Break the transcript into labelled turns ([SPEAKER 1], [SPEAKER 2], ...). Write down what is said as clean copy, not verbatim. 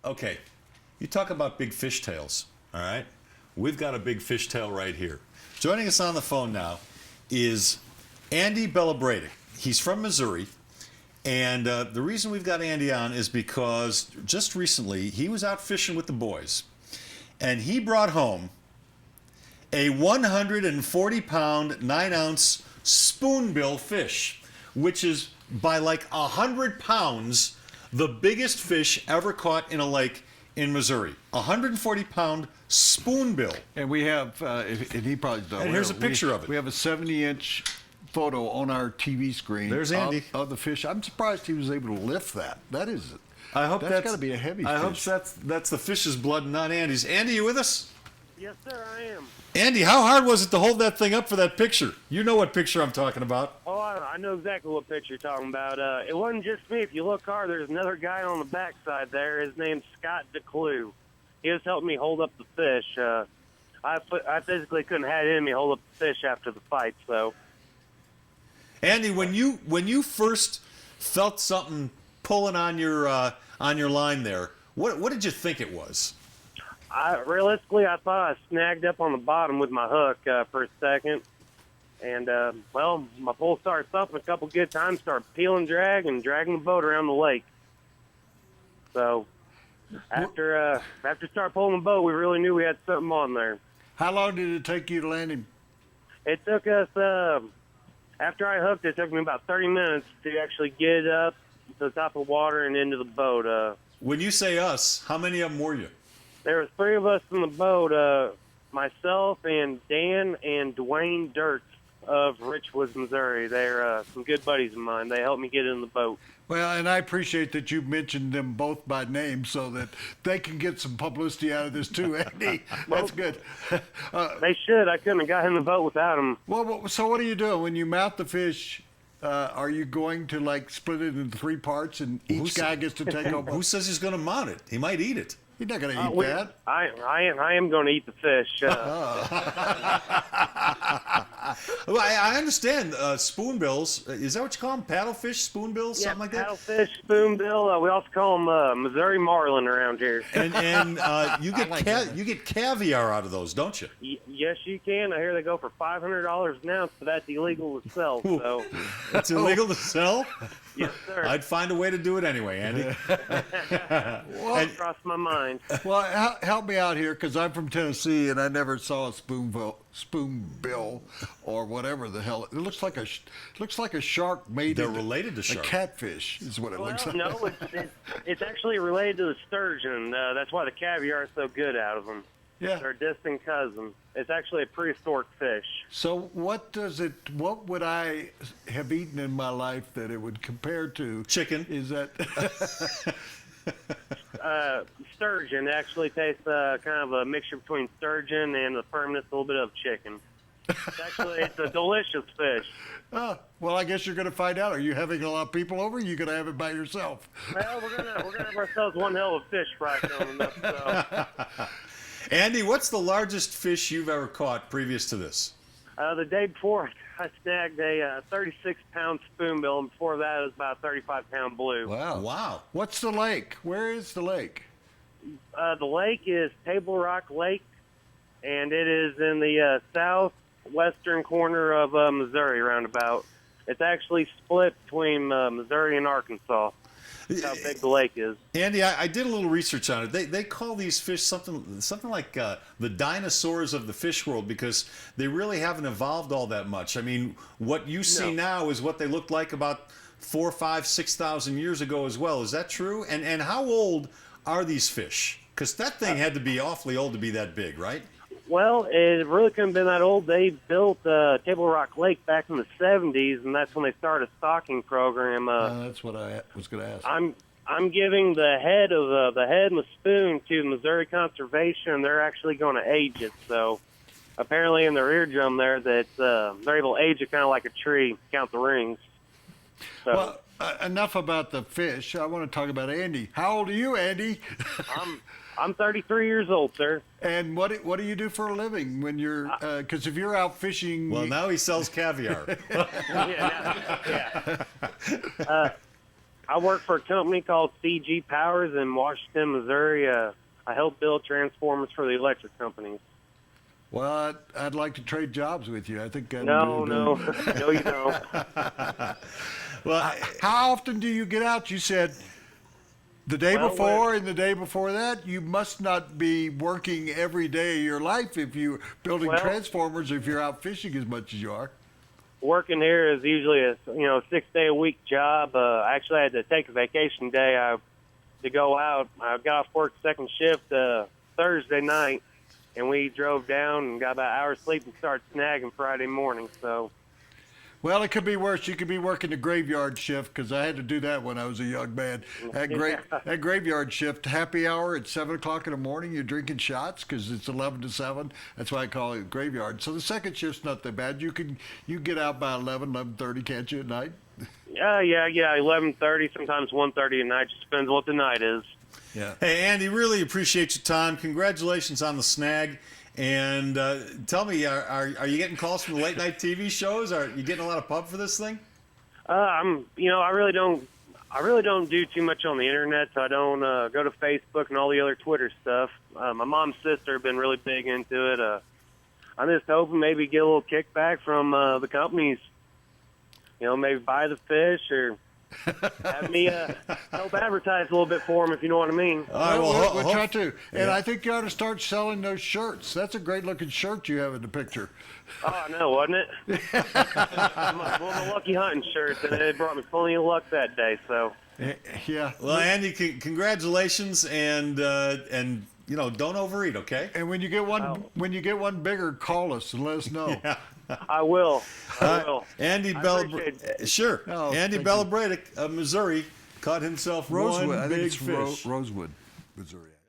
[SPEAKER 1] Okay, you talk about big fish tails, all right? We've got a big fish tail right here. Joining us on the phone now is Andy Belobraydic. He's from Missouri, and the reason we've got Andy on is because just recently he was out fishing with the boys, and he brought home a 140-pound, 9-ounce spoonbill fish, which is by like 100 pounds the biggest fish ever caught in a lake in Missouri. 140-pound spoonbill.
[SPEAKER 2] And we have, and he probably doesn't.
[SPEAKER 1] And here's a picture of it.
[SPEAKER 2] We have a 70-inch photo on our TV screen.
[SPEAKER 1] There's Andy.
[SPEAKER 2] Of the fish. I'm surprised he was able to lift that. That is,
[SPEAKER 1] I hope
[SPEAKER 2] that's got to be a heavy fish.
[SPEAKER 1] I hope that's the fish's blood, not Andy's. Andy, you with us?
[SPEAKER 3] Yes, sir, I am.
[SPEAKER 1] Andy, how hard was it to hold that thing up for that picture? You know what picture I'm talking about.
[SPEAKER 3] Oh, I know exactly what picture you're talking about. It wasn't just me. If you look hard, there's another guy on the backside there. His name's Scott DeClue. He was helping me hold up the fish. I physically couldn't have it in me hold up the fish after the fight. So,
[SPEAKER 1] Andy, when you first felt something pulling on your line there, what did you think it was?
[SPEAKER 3] Realistically, I thought I snagged up on the bottom with my hook for a second. And, well, my pole started thumping a couple good times, started peeling dragging the boat around the lake. So, after start pulling the boat, we really knew we had something on there.
[SPEAKER 2] How long did it take you to land him?
[SPEAKER 3] It took us, after I hooked, it took me about 30 minutes to actually get up to the top of the water and into the boat.
[SPEAKER 1] When you say us, how many of them were you?
[SPEAKER 3] There was 3 of us in the boat, myself and Dan and Dwayne Dirks of Richwoods, Missouri. They're some good buddies of mine. They helped me get in the boat.
[SPEAKER 2] Well, and I appreciate that you mentioned them both by name so that they can get some publicity out of this too, Andy. That's good.
[SPEAKER 3] They should. I couldn't have got in the boat without them.
[SPEAKER 2] Well, so what are you doing when you mount the fish? Are you going to like split it into 3 parts and each guy gets to take over?
[SPEAKER 1] Who says he's going to mount it? He might eat it.
[SPEAKER 2] He's not going to eat that.
[SPEAKER 3] I am going to eat the fish.
[SPEAKER 1] Well, I understand spoonbills. Is that what you call them? Paddlefish, spoonbills, something like that?
[SPEAKER 3] Paddlefish, spoonbill. We also call them Missouri marlin around here.
[SPEAKER 1] And you get caviar out of those, don't you?
[SPEAKER 3] Yes, you can. I hear they go for $500 an ounce, but that's illegal to sell. So
[SPEAKER 1] it's illegal to sell?
[SPEAKER 3] Yes, sir.
[SPEAKER 1] I'd find a way to do it anyway, Andy.
[SPEAKER 3] Well, crossed my mind.
[SPEAKER 2] Well, help me out here because I'm from Tennessee and I never saw a spoonbill or whatever the hell. It looks like a shark made.
[SPEAKER 1] They're related to shark.
[SPEAKER 2] A catfish is what it looks like.
[SPEAKER 3] No, it's actually related to the sturgeon. That's why the caviar is so good out of them.
[SPEAKER 2] Yeah.
[SPEAKER 3] They're a distant cousin. It's actually a prehistoric fish.
[SPEAKER 2] So what would I have eaten in my life that it would compare to?
[SPEAKER 1] Chicken.
[SPEAKER 2] Is that?
[SPEAKER 3] Sturgeon actually tastes kind of a mixture between sturgeon and the firmness, a little bit of chicken. It's a delicious fish.
[SPEAKER 2] Oh, well, I guess you're going to find out. Are you having a lot of people over? Or are you going to have it by yourself?
[SPEAKER 3] Well, we're gonna have ourselves one hell of a fish fry coming up. So.
[SPEAKER 1] Andy, what's the largest fish you've ever caught previous to this?
[SPEAKER 3] The day before, I snagged a 36-pound spoonbill, and before that, it was about a 35-pound blue.
[SPEAKER 1] Wow.
[SPEAKER 2] What's the lake? Where is the lake?
[SPEAKER 3] The lake is Table Rock Lake, and it is in the southwestern corner of Missouri, roundabout. It's actually split between Missouri and Arkansas. That's how big the lake is.
[SPEAKER 1] Andy, I did a little research on it. They call these fish something like the dinosaurs of the fish world because they really haven't evolved all that much. I mean, what you see now is what they looked like about 4,000, 5,000, 6,000 years ago as well. Is that true? And how old are these fish? Because that thing had to be awfully old to be that big, right?
[SPEAKER 3] Well, it really couldn't have been that old. They built Table Rock Lake back in the 70s, and that's when they started a stocking program.
[SPEAKER 2] That's what I was going to ask.
[SPEAKER 3] I'm giving the head and the spoon to Missouri Conservation, and they're actually going to age it. So apparently in their eardrum there that they're able to age it kind of like a tree, count the rings. So.
[SPEAKER 2] Well, enough about the fish. I want to talk about Andy. How old are you, Andy?
[SPEAKER 3] I'm 33 years old, sir.
[SPEAKER 2] And what do you do for a living when you're? Because if you're out fishing,
[SPEAKER 1] well, now he sells caviar.
[SPEAKER 3] I work for a company called CG Powers in Washington, Missouri. I help build transformers for the electric companies.
[SPEAKER 2] Well, I'd like to trade jobs with you. I think I'd
[SPEAKER 3] No,
[SPEAKER 2] do
[SPEAKER 3] no,
[SPEAKER 2] that.
[SPEAKER 3] no, you don't.
[SPEAKER 1] Well,
[SPEAKER 2] How often do you get out? You said the day
[SPEAKER 3] Well,
[SPEAKER 2] before and the day before that. You must not be working every day of your life if you're building
[SPEAKER 3] Well-
[SPEAKER 2] transformers, if you're out fishing as much as you are.
[SPEAKER 3] Working here is usually a 6-day-a-week job. I actually had to take a vacation day to go out. I got off work second shift Thursday night, and we drove down and got about an hour's sleep and started snagging Friday morning. So,
[SPEAKER 2] Well, it could be worse. You could be working the graveyard shift because I had to do that when I was a young man. That graveyard shift, happy hour at 7 o'clock in the morning, you're drinking shots because it's 11 to 7. That's why I call it graveyard. So the second shift's not that bad. You get out by 11:30, can't you, at night?
[SPEAKER 3] yeah, 11:30, sometimes 1:30 at night. Just depends what the night is.
[SPEAKER 2] Yeah.
[SPEAKER 1] hey, Andy, really appreciate your time. Congratulations on the snag. And tell me, are you getting calls from the late night TV shows? Are you getting a lot of pub for this thing?
[SPEAKER 3] I really don't do too much on the internet, so I don't go to Facebook and all the other Twitter stuff. My mom's sister have been really big into it. I'm just hoping maybe get a little kickback from the companies. Maybe buy the fish or have me help advertise a little bit for them, if you know what I mean.
[SPEAKER 1] All right, well,
[SPEAKER 2] We'll try to. And
[SPEAKER 1] Yeah.
[SPEAKER 2] I think you ought to start selling those shirts. That's a great looking shirt you have in the picture.
[SPEAKER 3] Oh, I know, wasn't it? One of my lucky hunting shirts, and it brought me plenty of luck that day. So,
[SPEAKER 2] Yeah.
[SPEAKER 1] well, Andy, congratulations, and don't overeat, okay?
[SPEAKER 2] And when you get one bigger, call us and let us know.
[SPEAKER 3] I will. I will.
[SPEAKER 1] Andy
[SPEAKER 3] I
[SPEAKER 1] Belobraydic,
[SPEAKER 3] appreciate
[SPEAKER 1] sure.
[SPEAKER 2] Oh,
[SPEAKER 1] Andy
[SPEAKER 2] thank you.
[SPEAKER 1] Belobraydic of Missouri caught himself
[SPEAKER 2] Rosewood.
[SPEAKER 1] one
[SPEAKER 2] I think
[SPEAKER 1] big
[SPEAKER 2] it's
[SPEAKER 1] fish.
[SPEAKER 2] Rosewood, Missouri.